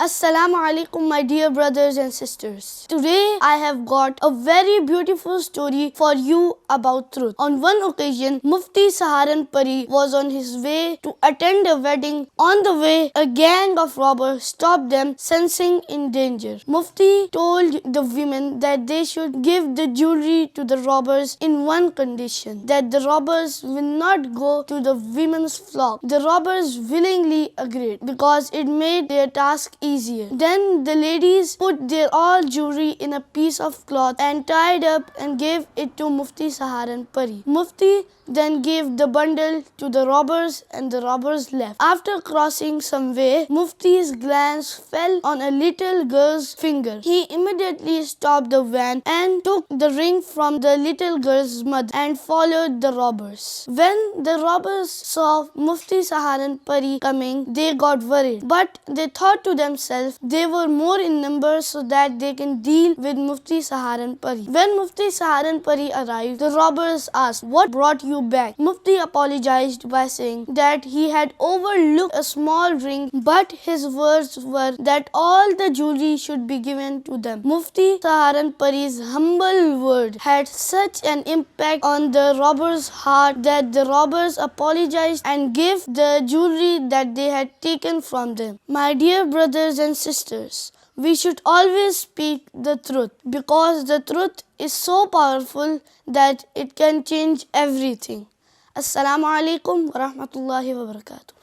Assalamu alaikum, my dear brothers and sisters. Today I have got a very beautiful story for you about truth. On one occasion, Mufti Sahranpuri was on his way to attend a wedding. On the way, a gang of robbers stopped them, sensing in danger. Mufti told the women that they should give the jewelry to the robbers in one condition, that the robbers will not go to the women's flock. The robbers willingly agreed because it made their task easier. Then the ladies put their all jewelry in a piece of cloth and tied up and gave it to Mufti Sahranpuri. Mufti then gave the bundle to the robbers and the robbers left. After crossing some way, Mufti's glance fell on a little girl's finger. He immediately stopped the van and took the ring from the little girl's mother and followed the robbers. When the robbers saw Mufti Sahranpuri coming, they got worried, but they thought to themselves they were more in number so that they can deal with Mufti Sahranpuri. When Mufti Sahranpuri arrived, the robbers asked, "What brought you back?" Mufti apologized by saying that he had overlooked a small ring, but his words were that all the jewelry should be given to them. Mufti Sahranpuri's humble word had such an impact on the robbers' heart that the robbers apologized and gave the jewelry that they had taken from them. My dear brothers and sisters, we should always speak the truth because the truth is so powerful that it can change everything. Assalamu alaikum wa rahmatullahi wa barakatuh.